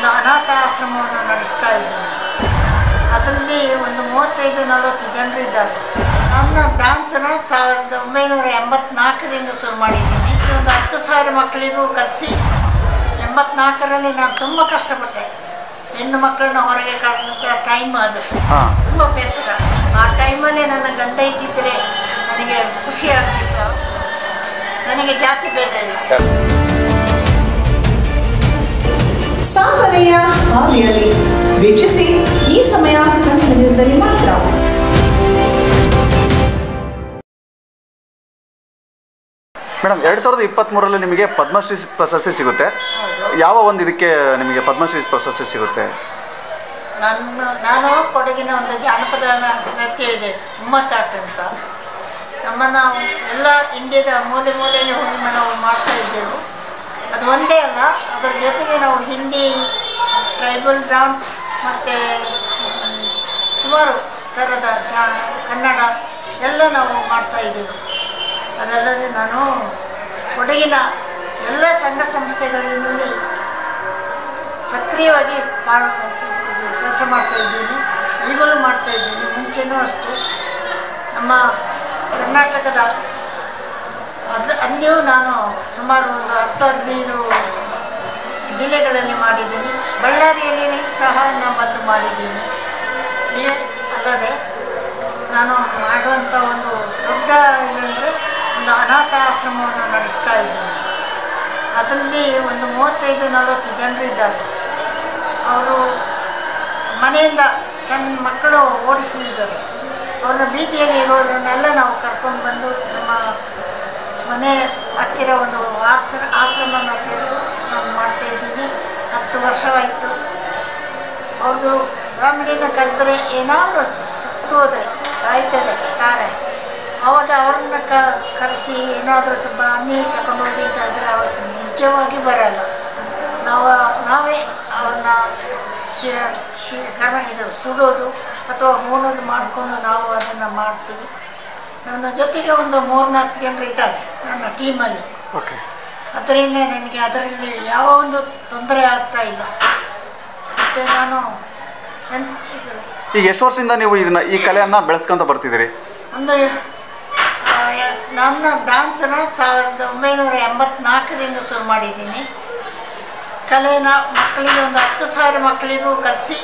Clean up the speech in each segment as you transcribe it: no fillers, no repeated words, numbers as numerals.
ಒಂದು ಅನಾಥ ಆಶ್ರಮವನ್ನು ನಡೆಸ್ತಾ ಇದ್ದೇನೆ. ಅದರಲ್ಲಿ ಒಂದು 35-40 ಜನರಿದ್ದಾರೆ. ನನ್ನ ಡ್ಯಾನ್ಸನ್ನು 1984ರಿಂದ ಶುರು ಮಾಡಿದ್ದೀನಿ. ಒಂದು 10,000 ಮಕ್ಕಳಿಗೂ ಕಲಿಸಿ 84ರಲ್ಲಿ ನಾನು ತುಂಬ ಕಷ್ಟಪಟ್ಟೆ. ಹೆಣ್ಣು ಮಕ್ಕಳನ್ನ ಹೊರಗೆ ಕಳಿಸಿದ ಟೈಮ್ ಅದು ತುಂಬ ಬೇಸರ. ಆ ಟೈಮಲ್ಲಿ ನನ್ನ ಗಂಡ ಇದ್ದಿದ್ದರೆ ನನಗೆ ಖುಷಿ ಆಗ್ತಿತ್ತು. ನನಗೆ ಜಾತಿ ಭೇದ ಇಲ್ಲ. ಸಾಧನೆಯ ಹಾದಿಯಲ್ಲಿ ವೀಕ್ಷಿಸಿ ಈ ಸಮಯ ಕನ್ನಡ ನ್ಯೂಸ್ನಲ್ಲಿ ಮಾತ್ರ. ಮೇಡಮ್, 2023ರಲ್ಲಿ ನಿಮಗೆ ಪದ್ಮಶ್ರೀ ಪ್ರಶಸ್ತಿ ಸಿಗುತ್ತೆ. ಯಾವ ಒಂದು ಇದಕ್ಕೆ ನಿಮಗೆ ಪದ್ಮಶ್ರೀ ಪ್ರಶಸ್ತಿ ಸಿಗುತ್ತೆ? ನಾನು ಕೊಡಗಿನ ಒಂದು ಜಾನಪದ ನೃತ್ಯವಿದೆ, ಉಮ್ಮತ್ತಾಟ ಅಂತ. ನಮ್ಮನ್ನು ಎಲ್ಲ ಇಂಡಿಯಾದ ಮೂಲೆ ಮೂಲೆಯಲ್ಲಿ ಹೋಗಿ ನಾವು ಮಾಡ್ತಾ ಇದ್ದೆವು. ಅದು ಒಂದೇ ಅಲ್ಲ, ಅದರ ಜೊತೆಗೆ ನಾವು ಹಿಂದಿ, ಟ್ರೈಬಲ್ ಡ್ಯಾನ್ಸ್ ಮತ್ತು ಸುಮಾರು ಥರದ ಕನ್ನಡ ಎಲ್ಲ ನಾವು ಮಾಡ್ತಾಯಿದ್ದೆವು. ಅದಲ್ಲದೆ ನಾನು ಕೊಡಗಿನ ಎಲ್ಲ ಸಂಘ ಸಂಸ್ಥೆಗಳಲ್ಲಿ ಸಕ್ರಿಯವಾಗಿ ಕೆಲಸ ಮಾಡ್ತಾಯಿದ್ದೀನಿ. ಈಗಲೂ ಮಾಡ್ತಾಯಿದ್ದೀನಿ, ಮುಂಚೆನೂ ಅಷ್ಟೇ. ನಮ್ಮ ಕರ್ನಾಟಕದ ಅಲ್ಲಿಯೂ ನಾನು ಸುಮಾರು ಒಂದು 10-15 ಜಿಲ್ಲೆಗಳಲ್ಲಿ ಮಾಡಿದ್ದೀನಿ. ಬಳ್ಳಾರಿಯಲ್ಲಿ ಸಹ ನಾನು ಬಂದು ಮಾಡಿದ್ದೀನಿ. ಅಲ್ಲದೆ ನಾನು ಮಾಡುವಂಥ ಒಂದು ದೊಡ್ಡ ಇದಂದರೆ ಒಂದು ಅನಾಥ ಆಶ್ರಮವನ್ನು ನಡೆಸ್ತಾ ಇದ್ದೇನೆ. ಅದರಲ್ಲಿ ಒಂದು 35-40 ಜನರಿದ್ದಾರೆ. ಅವರು ಮನೆಯಿಂದ ತನ್ನ ಮಕ್ಕಳು ಓಡಿಸಿದ್ದಾರೆ. ಅವ್ರನ್ನ ಬೀದಿಯಲ್ಲಿ ಇರೋದನ್ನೆಲ್ಲ ನಾವು ಕರ್ಕೊಂಡು ಬಂದು ನಮ್ಮ ಮನೆ ಹತ್ತಿರ ಒಂದು ಆಶ್ರಮನ ತೆರೆದು ನಾನು ಮಾಡ್ತಾಯಿದ್ದೀನಿ. 10 ವರ್ಷವಾಯಿತು. ಅವ್ರದ್ದು ಫ್ಯಾಮಿಲಿನ ಕರೆದರೆ ಏನಾದರೂ ಸತ್ತು ಹೋದರೆ ಸಾಯ್ತದೆ ತಾರೆ, ಆವಾಗ ಅವ್ರನ್ನ ಕರೆಸಿ ಏನಾದರೂ ಬನ್ನಿ ತಗೊಂಡೋಗಿ ಅಂತ ಹೇಳಿದ್ರೆ ಅವ್ರು ನಿಜವಾಗಿ ಬರೋಲ್ಲ. ನಾವೇ ಅವನ್ನ ಸುಡೋದು ಅಥವಾ ಹೂಣೋದು ಮಾಡಿಕೊಂಡು ನಾವು ಅದನ್ನು ಮಾಡ್ತೀವಿ. ನನ್ನ ಜೊತೆಗೆ ಒಂದು 3-4 ಜನರು ಇದ್ದಾರೆ ನನ್ನ ಟೀಮಲ್ಲಿ. ಅದರಿಂದ ನನಗೆ ಅದರಲ್ಲಿ ಯಾವ ಒಂದು ತೊಂದರೆ ಆಗ್ತಾ ಇಲ್ಲ. ಮತ್ತು ನಾನು ಈಗ ಎಷ್ಟು ವರ್ಷದಿಂದ ನೀವು ಇದನ್ನ ಈ ಕಲೆಯನ್ನು ಬೆಳೆಸ್ಕೊಂತ ಬರ್ತಿದ್ದೀರಿ? ನನ್ನ ಡ್ಯಾನ್ಸನ್ನು 1984ರಿಂದ ಶುರು ಮಾಡಿದ್ದೀನಿ. ಕಲೆನ ಮಕ್ಕಳಿಗೆ ಒಂದು 10,000 ಮಕ್ಕಳಿಗೂ ಕಲಿಸಿ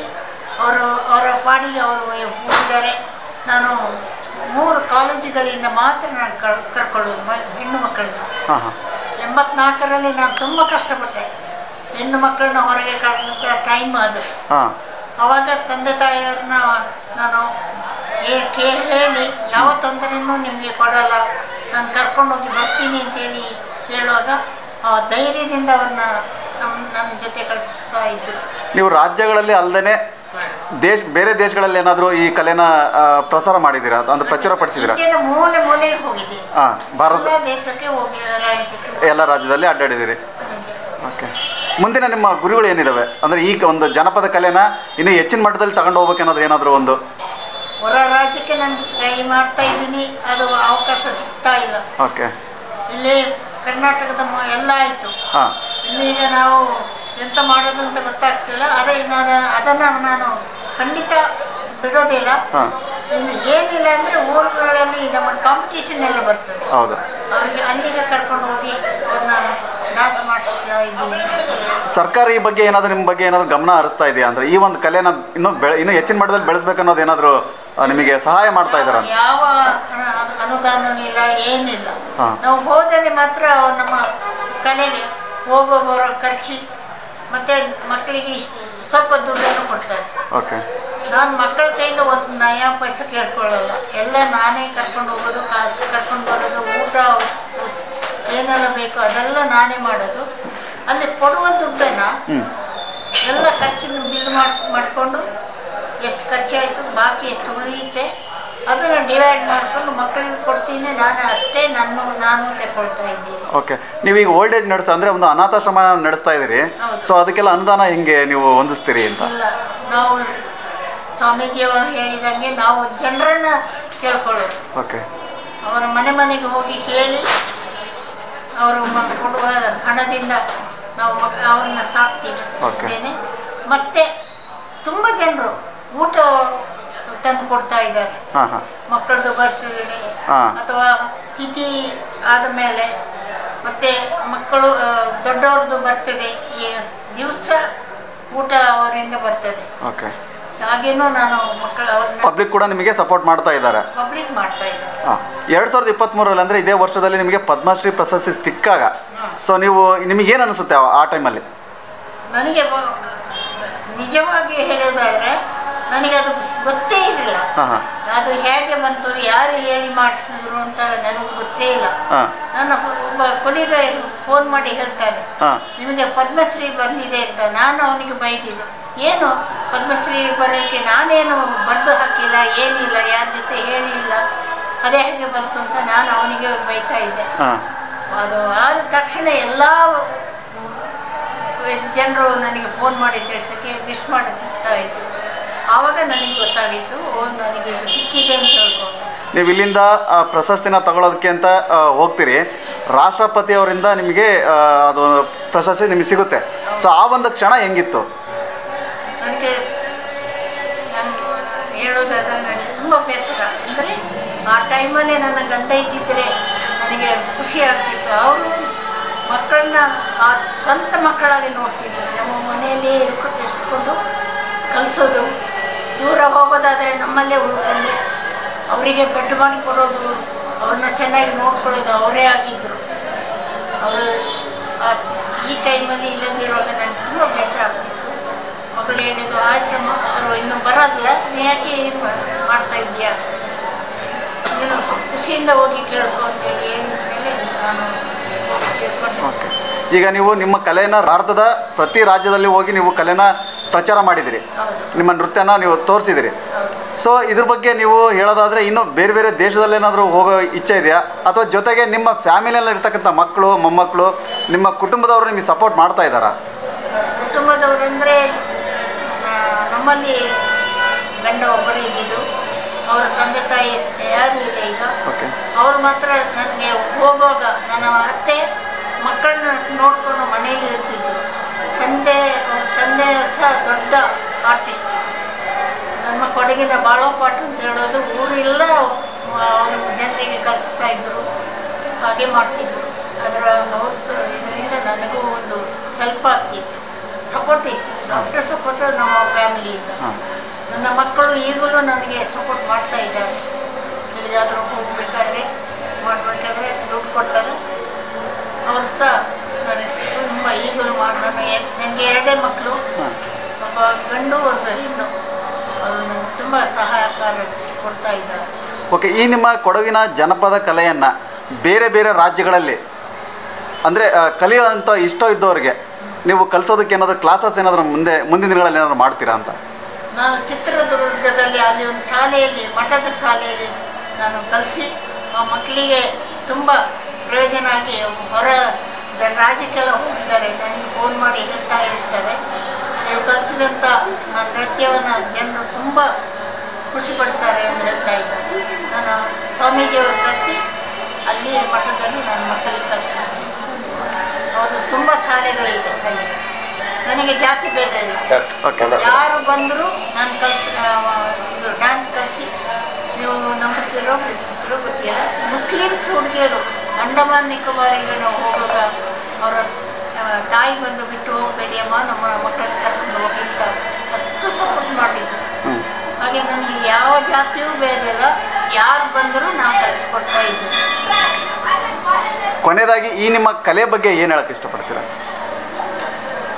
ಅವರ ಪಾಡಿಗೆ ಅವರು ಹೋಗಿದ್ದಾರೆ. ನಾನು 3 ಕಾಲೇಜುಗಳಿಂದ ಮಾತ್ರ ನಾನು ಕರ್ಕೊಳ್ಳೋದು ಹೆಣ್ಣು ಮಕ್ಕಳನ್ನ. 84ರಲ್ಲಿ ನಾನು ತುಂಬ ಕಷ್ಟಪಟ್ಟೆ. ಹೆಣ್ಣು ಮಕ್ಕಳನ್ನ ಹೊರಗೆ ಕಳಿಸಿದ ಟೈಮ್ ಅದು. ಆವಾಗ ತಂದೆ ತಾಯಿಯವ್ರನ್ನ ನಾನು ಹೇಳಿ ಯಾವ ತೊಂದರೆಯೂ ನಿಮಗೆ ಕೊಡಲ್ಲ, ನಾನು ಕರ್ಕೊಂಡೋಗಿ ಬರ್ತೀನಿ ಅಂತೇಳಿ ಹೇಳುವಾಗ ಧೈರ್ಯದಿಂದ ಅವ್ರನ್ನ ನಮ್ಮ ಜೊತೆ ಕಳಿಸ್ತಾ ಇದ್ದರು. ನೀವು ರಾಜ್ಯಗಳಲ್ಲಿ ಅಲ್ಲದೆ ಬೇರೆ ದೇಶಗಳಲ್ಲಿ ಏನಾದರೂ ಈ ಕಲೆನ ಪ್ರಸಾರ ಮಾಡಿದ್ದೀರಾ, ಅಂದ್ರೆ ಪ್ರಚಾರ ಪಡಿಸಿದ್ದೀರಾ? ಮೂಲೆ ಮೂಲೆಗೆ ಹೋಗಿದ್ದೀವಿ. ಭಾರತ ದೇಶಕ್ಕೆ ಹೋಗಿ ಎಲ್ಲ ರಾಜ್ಯದಲ್ಲಿ ಅಡ್ಡಾಡಿದ್ದೀರಿ. ಓಕೆ, ಮುಂದಿನ ನಿಮ್ಮ ಗುರಿಗಳು ಏನಿದಾವೆ? ಅಂದರೆ ಈಗ ಒಂದು ಜನಪದ ಕಲೆನ ಇನ್ನೂ ಹೆಚ್ಚಿನ ಮಟ್ಟದಲ್ಲಿ ತಗೊಂಡು ಹೋಗ್ಬೇಕನ್ನೋದು ಏನಾದರೂ ಒಂದು ಹೊರ ರಾಜ್ಯಕ್ಕೆ ನಾನು ಟ್ರೈ ಮಾಡ್ತಾ ಇದ್ದೀನಿ. ಅದು ಅವಕಾಶ ಸಿಗ್ತಾ ಇಲ್ಲ. ಓಕೆ, ಇಲ್ಲಿ ಕರ್ನಾಟಕದ ಎಲ್ಲ ಆಯಿತು. ಇನ್ನೀಗ ನಾವು ಎಂತ ಮಾಡೋದು ಅಂತ ಗೊತ್ತಾಗ್ತಿಲ್ಲ. ಅದನ್ನು ನಾನು ಖಂಡಿತ ಬಿಡೋದಿಲ್ಲ. ಇನ್ನು ಏನಿಲ್ಲ ಅಂದರೆ ಊರುಗಳಲ್ಲಿ ನಮ್ಮ ಕಾಂಪಿಟೇಷನ್ ಎಲ್ಲ ಬರ್ತದೆ. ಅವ್ರಿಗೆ ಅಲ್ಲಿಗೆ ಕರ್ಕೊಂಡು ಹೋಗಿ ಅವ್ರನ್ನ ಡ್ಯಾನ್ಸ್ ಮಾಡಿಸ್ತಾ ಇದ್ದೀವಿ. ಸರ್ಕಾರ ಈ ಬಗ್ಗೆ ಏನಾದರೂ ನಿಮ್ಮ ಬಗ್ಗೆ ಏನಾದರೂ ಗಮನ ಹರಿಸ್ತಾ ಇದೆಯಾ? ಅಂದರೆ ಈ ಒಂದು ಕಲೆನ ಇನ್ನೂ ಹೆಚ್ಚಿನ ಮಟ್ಟದಲ್ಲಿ ಬೆಳೆಸ್ಬೇಕನ್ನೋದು ಏನಾದರೂ ನಿಮಗೆ ಸಹಾಯ ಮಾಡ್ತಾ ಇದ್ದಾರಾ? ಯಾವ ಅನುದಾನ ಇಲ್ಲ, ಏನಿಲ್ಲ. ನಾವು ಹೋದಲ್ಲಿ ಮಾತ್ರ ನಮ್ಮ ಕಲೆಗೆ ಹೋಗೋವರ ಖರ್ಚು ಮತ್ತು ಮಕ್ಕಳಿಗೆ ಇಷ್ಟು ಸ್ವಲ್ಪ ದುಡ್ಡನ್ನು ಕೊಡ್ತಾರೆ. ಓಕೆ, ನಾನು ಮಕ್ಕಳ ಕೈಯಿಂದ ಒಂದು ನಯಾ ಪೈಸೆ ಕೇಳ್ಕೊಳ್ಳಲ್ಲ. ಎಲ್ಲ ನಾನೇ ಕರ್ಕೊಂಡು ಹೋಗೋದು, ಕರ್ಕೊಂಡು ಬರೋದು, ಊಟ ಏನೆಲ್ಲ ಬೇಕು ಅದೆಲ್ಲ ನಾನೇ ಮಾಡೋದು. ಅಲ್ಲಿ ಕೊಡುವ ದುಡ್ಡನ್ನು ಎಲ್ಲ ಖರ್ಚಿನ ಬಿಲ್ ಮಾಡಿಕೊಂಡು ಎಷ್ಟು ಖರ್ಚಾಯಿತು, ಬಾಕಿ ಎಷ್ಟು ಉಳಿಯುತ್ತೆ ಅದನ್ನು ಡಿವೈಡ್ ಮಾಡಿಕೊಂಡು ಮಕ್ಕಳಿಗೆ ಕೊಡ್ತೀನಿ. ನಾನು ಅಷ್ಟೇ ನಾನು ತಗೊಳ್ತಾ ಇದ್ದೀನಿ. ಓಕೆ, ನೀವೀಗ ಓಲ್ಡ್ ಏಜ್ ನಡೆಸ್ತಾ ಅಂದರೆ ಒಂದು ಅನಾಥಾಶ್ರಮ ನಡೆಸ್ತಾ ಇದ್ದೀರಿ. ಸೊ ಅದಕ್ಕೆಲ್ಲ ಅನುದಾನ ಹೆಂಗೆ ನೀವು ಹೊಂದಿಸ್ತೀರಿ ಅಂತ? ಇಲ್ಲ, ನಾವು ಸ್ವಾಮೀಜಿಯವರು ಹೇಳಿದಂಗೆ ನಾವು ಜನರನ್ನ ಕೇಳ್ಕೊಳ್ಳೋದು. ಓಕೆ, ಅವರ ಮನೆಗೆ ಹೋಗಿ ಕೇಳಿ ಅವರು ಕೊಡುವ ಹಣದಿಂದ ನಾವು ಅವ್ರನ್ನ ಸಾಕ್ತೀವಿ. ಮತ್ತು ತುಂಬ ಜನರು ಊಟ ತಂದು ಕೊಡ್ತಾ ಇದ್ದಾರೆ. ಮಕ್ಕಳದ್ದು ಬರ್ತಡೇ ಅಥವಾ ತಿಥಿ ಆದ ಮೇಲೆ ಮತ್ತು ಮಕ್ಕಳು ದೊಡ್ಡವ್ರದ್ದು ಬರ್ತಡೇ ಈ ದಿವಸ ಊಟ ಅವರಿಂದ ಬರ್ತದೆ. ಹಾಗೇನೂ ನಾನು ಮಕ್ಕಳು ಅವ್ರನ್ನ ಪಬ್ಲಿಕ್ ಕೂಡ ನಿಮಗೆ ಸಪೋರ್ಟ್ ಮಾಡ್ತಾ ಇದ್ದಾರೆ. ಪಬ್ಲಿಕ್ ಮಾಡ್ತಾ ಇದ್ದಾರೆ. 2023ರಲ್ಲಿ ಅಂದರೆ ಇದೇ ವರ್ಷದಲ್ಲಿ ನಿಮಗೆ ಪದ್ಮಶ್ರೀ ಪ್ರಶಸ್ತಿ ಸಿಕ್ಕಾಗ ಸೊ ನೀವು ನಿಮಗೇನು ಅನಿಸುತ್ತೆ ಆ ಟೈಮಲ್ಲಿ? ನನಗೆ ನಿಜವಾಗಿ ಹೇಳೋದಾದರೆ ನನಗೆ ಅದು ಗೊತ್ತೇ ಇರಲಿಲ್ಲ. ಅದು ಹೇಗೆ ಬಂತು, ಯಾರು ಹೇಳಿ ಮಾಡಿಸಿದ್ರು ಅಂತ ನನಗೆ ಗೊತ್ತೇ ಇಲ್ಲ. ನನ್ನ ಒಬ್ಬ ಕೊಲಿಗ ಫೋನ್ ಮಾಡಿ ಹೇಳ್ತಾರೆ ನಿಮಗೆ ಪದ್ಮಶ್ರೀ ಬಂದಿದೆ ಅಂತ. ನಾನು ಅವನಿಗೆ ಬೈದಿದ್ದು, ಏನು ಪದ್ಮಶ್ರೀ ಬರೋಕ್ಕೆ ನಾನೇನು ಬರೆದು ಹಾಕಿಲ್ಲ, ಏನಿಲ್ಲ, ಯಾರ ಜೊತೆ ಹೇಳಿಲ್ಲ, ಅದೇ ಹೇಗೆ ಬಂತು ಅಂತ ನಾನು ಅವನಿಗೆ ಬೈತಾ ಇದ್ದೆ. ಅದು ಆದ ತಕ್ಷಣ ಎಲ್ಲ ಜನರು ನನಗೆ ಫೋನ್ ಮಾಡಿ ತಿಳಿಸೋಕ್ಕೆ ವಿಶ್ ಮಾಡ್ತಾ ಇದ್ರು. ಆವಾಗ ನನಗೆ ಗೊತ್ತಾಗಿತ್ತು, ನನಗೆ ಇದು ಸಿಕ್ಕಿದೆ ಅಂತ ಹೇಳ್ಕೊಂಡು. ನೀವು ಇಲ್ಲಿಂದ ಪ್ರಶಸ್ತಿನ ತಗೊಳ್ಳೋದಕ್ಕೆ ಅಂತ ಹೋಗ್ತೀರಿ, ರಾಷ್ಟ್ರಪತಿ ಅವರಿಂದ ನಿಮಗೆ ಅದು ಪ್ರಶಸ್ತಿ ನಿಮಗೆ ಸಿಗುತ್ತೆ. ಸೊ ಆ ಒಂದು ಕ್ಷಣ ಹೆಂಗಿತ್ತು? ನನಗೆ ನಾನು ಹೇಳೋದಾದರೆ ನನಗೆ ತುಂಬ ಬೇಸರ. ಅಂದರೆ ಆ ಟೈಮಲ್ಲೇ ನನ್ನ ಗಂಡ ಇದ್ದಿದ್ದರೆ ನನಗೆ ಖುಷಿ ಆಗ್ತಿತ್ತು. ಅವರು ಮಕ್ಕಳನ್ನ ಆ ಸ್ವಂತ ಮಕ್ಕಳಾಗಿ ನೋಡ್ತಿದ್ರು. ನಮ್ಮ ಮನೆಯಲ್ಲೇ ಇರಿಸ್ಕೊಂಡು ಕಲಿಸೋದು, ದೂರ ಹೋಗೋದಾದರೆ ನಮ್ಮಲ್ಲೇ ಉಳ್ಕೊಂಡು ಅವರಿಗೆ ಬೆಡ್ ಮಾಡಿ ಕೊಡೋದು, ಅವ್ರನ್ನ ಚೆನ್ನಾಗಿ ನೋಡ್ಕೊಳ್ಳೋದು ಅವರೇ ಆಗಿದ್ದರು. ಅವರು ಈ ಟೈಮಲ್ಲಿ ಇಲ್ಲದಿರುವಾಗ ನನಗೆ ತುಂಬ ಬೇಸರ ಆಗ್ತಿತ್ತು. ಮಗಳು ಹೇಳಿದ್ದು, ಆಯ್ತಮ್ಮ ಅವರು ಇನ್ನೂ ಬರೋದಿಲ್ಲ, ನೀ ಯಾಕೆ ಮಾಡ್ತಾ ಇದೆಯಾ, ನೀನು ಖುಷಿಯಿಂದ ಹೋಗಿ ಕೇಳ್ಕೊ ಅಂತೇಳಿ ಹೇಳಿದ ಮೇಲೆ ನಾನು ಕೇಳ್ಕೊಂಡೆ. ಈಗ ನೀವು ನಿಮ್ಮ ಕಲೆನ ಭಾರತದ ಪ್ರತಿ ರಾಜ್ಯದಲ್ಲಿ ಹೋಗಿ ನೀವು ಕಲೆನ ಪ್ರಚಾರ ಮಾಡಿದಿರಿ, ನಿಮ್ಮ ನೃತ್ಯನ ನೀವು ತೋರಿಸಿದಿರಿ. ಸೊ ಇದ್ರ ಬಗ್ಗೆ ನೀವು ಹೇಳೋದಾದರೆ ಇನ್ನೂ ಬೇರೆ ಬೇರೆ ದೇಶದಲ್ಲೇನಾದರೂ ಹೋಗೋ ಇಚ್ಛೆ ಇದೆಯಾ, ಅಥವಾ ಜೊತೆಗೆ ನಿಮ್ಮ ಫ್ಯಾಮಿಲಿಯಲ್ಲಿ ಇರ್ತಕ್ಕಂಥ ಮಕ್ಕಳು ಮೊಮ್ಮಕ್ಕಳು ನಿಮ್ಮ ಕುಟುಂಬದವರು ನಿಮಗೆ ಸಪೋರ್ಟ್ ಮಾಡ್ತಾ ಇದ್ದಾರಾ? ಕುಟುಂಬದವರಂದರೆ ನಮ್ಮಲ್ಲಿ ಗಂಡ ಒಬ್ಬರೇ ಇದ್ದಿದ್ದು, ಅವರ ತಂದೆ ತಾಯಿ ಯಾರೂ ಇಲ್ಲ ಈಗ. ಅವರು ಮಾತ್ರ ನನಗೆ ಹೋಗುವಾಗ ನನ್ನ ಅತ್ತೆ ಮಕ್ಕಳನ್ನ ನೋಡ್ಕೊಂಡು ಮನೆಯಲ್ಲಿ ಇರ್ತಿದ್ರು. ತಂದೆ ಸಹ ದೊಡ್ಡ ಆರ್ಟಿಸ್ಟ್. ನಮ್ಮ ಕೊಡಗಿನ ಬಾಳೋಪಾಠ ಅಂತ ಹೇಳೋದು ಊರೆಲ್ಲ ಅವರು ಜನರಿಗೆ ಕಲಿಸ್ತಾ ಇದ್ದರು, ಹಾಗೆ ಮಾಡ್ತಿದ್ರು. ಇದರಿಂದ ನನಗೂ ಒಂದು ಹೆಲ್ಪ್ ಆಗ್ತಿತ್ತು, ಸಪೋರ್ಟ್ ಇತ್ತು. ಡಾಕ್ಟರ್ ಸಪೋರ್ಟ್ ನಮ್ಮ ಫ್ಯಾಮಿಲಿಯಿಂದ. ನನ್ನ ಮಕ್ಕಳು ಈಗಲೂ ನನಗೆ ಸಪೋರ್ಟ್ ಮಾಡ್ತಾ ಇದ್ದಾರೆ. ಎಲ್ಲಿಗಾದರೂ ಹೋಗಬೇಕಾದ್ರೆ ಮಾಡಬೇಕಾದ್ರೆ ದುಡ್ಡು ಕೊಡ್ತಾರೆ. ಅವರು ಸಹ ನನಗೆ ತುಂಬ ಈಗಲೂ ನನಗೆ 2 ಮಕ್ಕಳು, ಒಬ್ಬ ಗಂಡು ಒಂದು ಹೆಣ್ಣು. ಅವರು ನನಗೆ ತುಂಬ ಸಹಾಯಕಾರ ಕೊಡ್ತಾ ಇದ್ದಾರೆ. ಓಕೆ, ಈ ನಿಮ್ಮ ಕೊಡಗಿನ ಜನಪದ ಕಲೆಯನ್ನು ಬೇರೆ ಬೇರೆ ರಾಜ್ಯಗಳಲ್ಲಿ ಅಂದರೆ ಕಲಿಯುವಂಥ ಇಷ್ಟ ಇದ್ದವರಿಗೆ ನೀವು ಕಲಿಸೋದಕ್ಕೆ ಏನಾದರೂ ಕ್ಲಾಸಸ್ ಏನಾದರೂ ಮುಂದಿನ ದಿನಗಳಲ್ಲಿ ಏನಾದರೂ ಮಾಡ್ತೀರಾ ಅಂತ? ನಾನು ಚಿತ್ರದುರ್ಗದಲ್ಲಿ ಅಲ್ಲಿ ಒಂದು ಶಾಲೆಯಲ್ಲಿ, ಮಠದ ಶಾಲೆಯಲ್ಲಿ ನಾನು ಕಲಿಸಿ ಆ ಮಕ್ಕಳಿಗೆ ತುಂಬ ಪ್ರಯೋಜನ ಆಗಿ ಹೊರ ರಾಜ್ಯಕ್ಕೆಲ್ಲ ಹೋಗಿದ್ದಾರೆ. ನನಗೆ ಫೋನ್ ಮಾಡಿ ಹೇಳ್ತಾ ಇರ್ತಾರೆ, ನೀವು ಕಲಿಸಿದಂಥ ನೃತ್ಯವನ್ನು ಜನರು ತುಂಬ ಖುಷಿ ಪಡ್ತಾರೆ ಅಂತ ಹೇಳ್ತಾ ಇದ್ದಾರೆ. ನಾನು ಸ್ವಾಮೀಜಿಯವರು ಕಲಿಸಿ ಅಲ್ಲಿ ಮಠದಲ್ಲಿ ನನ್ನ ಮಕ್ಕಳಿಗೆ ಕಲಿಸಿದ್ದೆ. ಅವರು ತುಂಬ ಶಾಲೆಗಳಿದೆ ಅಲ್ಲಿ. ನನಗೆ ಜಾತಿ ಭೇದ ಇಲ್ಲ, ಯಾರು ಬಂದರೂ ನಾನು ಇದು ಡ್ಯಾನ್ಸ್ ಕಲಿಸಿ. ನೀವು ನಂಬುತ್ತೀರೋ ಗೊತ್ತಿಲ್ಲ, ಮುಸ್ಲಿಮ್ಸ್ ಹುಡುಗಿಯರು ಅಂಡಮಾನ್ ನಿಕೋಬಾರಿಗೆ ನಾವು ಹೋಗುವಾಗ ಅವರ ತಾಯಿ ಬಂದು ಬಿಟ್ಟು ಹೋಗಬೇಡಿ ಅಮ್ಮ, ನಮ್ಮ ಮಕ್ಕಳನ್ನ ಕರ್ಕೊಂಡು ಹೋಗಿ ಅಂತ ಅಷ್ಟು ಸಪೋರ್ಟ್ ಮಾಡಿದ್ರು. ಹಾಗೆ ನನಗೆ ಯಾವ ಜಾತಿಯೂ ಬೇರೆಲ್ಲ, ಯಾರು ಬಂದರೂ ನಾವು ಕಲಿಸ್ಕೊಡ್ತಾ ಇದ್ದೀವಿ. ಕೊನೆಯದಾಗಿ ಈ ನಿಮ್ಮ ಕಲೆ ಬಗ್ಗೆ ಏನು ಹೇಳಕ್ಕೆ ಇಷ್ಟಪಡ್ತೀರಾ?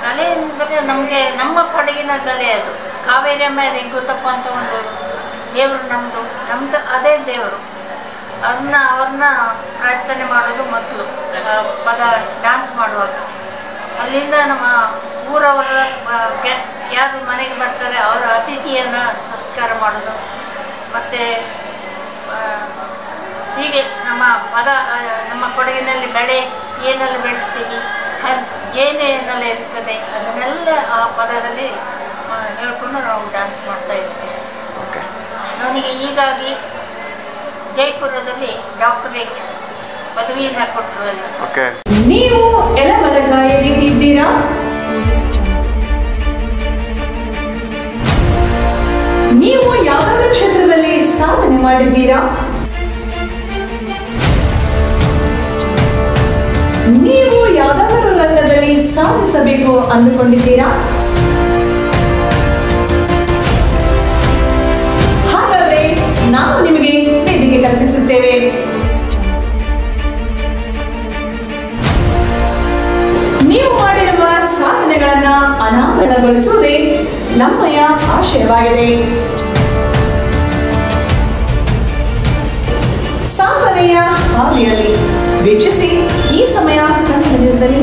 ಕಲೆ ಅಂದರೆ ನಮಗೆ ನಮ್ಮ ಕೊಡಗಿನ ಕಲೆ ಅದು. ಕಾವೇರಿ ಅಮ್ಮ ಹೆಂಗುತ್ತಪ್ಪ ಅಂತ ಒಂದು ದೇವರು ನಮ್ಮದು ಅದೇ ದೇವರು. ಅವ್ರನ್ನ ಪ್ರಾರ್ಥನೆ ಮಾಡೋದು ಮೊದಲು ಪದ ಡ್ಯಾನ್ಸ್ ಮಾಡುವಾಗ. ಅಲ್ಲಿಂದ ನಮ್ಮ ಊರವರ ಯಾರು ಮನೆಗೆ ಬರ್ತಾರೆ ಅವರ ಅತಿಥಿಯನ್ನು ಸತ್ಕಾರ ಮಾಡೋದು. ಮತ್ತು ಹೀಗೆ ನಮ್ಮ ಕೊಡಗಿನಲ್ಲಿ ಬೆಳೆ ಏನೆಲ್ಲ ಬೆಳೆಸ್ತೀವಿ, ಜೇನು ಏನೆಲ್ಲ ಇರ್ತದೆ ಅದನ್ನೆಲ್ಲ ಆ ಪದದಲ್ಲಿ ಹೇಳ್ಕೊಂಡು ನಾವು ಡ್ಯಾನ್ಸ್ ಮಾಡ್ತಾ ಇರ್ತೀವಿ. ನನಗೆ ಹೀಗಾಗಿ ಜೈಪುರದಲ್ಲಿ ಡಾಕ್ಟರೇಟ್ ಪದವಿಯನ್ನು ಕೊಟ್ಟರು. ನೀವು ಎಲ್ಲ ಬದಕಾಯಿ ಇದ್ದೀರಾ? ಮಾಡಿದ್ದೀರಾ? ನೀವು ಯಾವುದಾದರೂ ರಂಗದಲ್ಲಿ ಸಾಧಿಸಬೇಕು ಅಂದುಕೊಂಡಿದ್ದೀರಾ? ಹಾಗಾದ್ರೆ ನಾವು ನಿಮಗೆ ವೇದಿಕೆ ಕಲ್ಪಿಸುತ್ತೇವೆ. ನೀವು ಮಾಡಿರುವ ಸಾಧನೆಗಳನ್ನ ಅನಾವರಣಗೊಳಿಸುವುದೇ ನಮ್ಮಯ ಆಶಯವಾಗಿದೆ. ಸಾಧನೆಯ ಹಾದಿಯಲ್ಲಿ ವೀಕ್ಷಿಸಿ ಈ ಸಮಯ ಕನ್ನಡ ನ್ಯೂಸ್ನಲ್ಲಿ.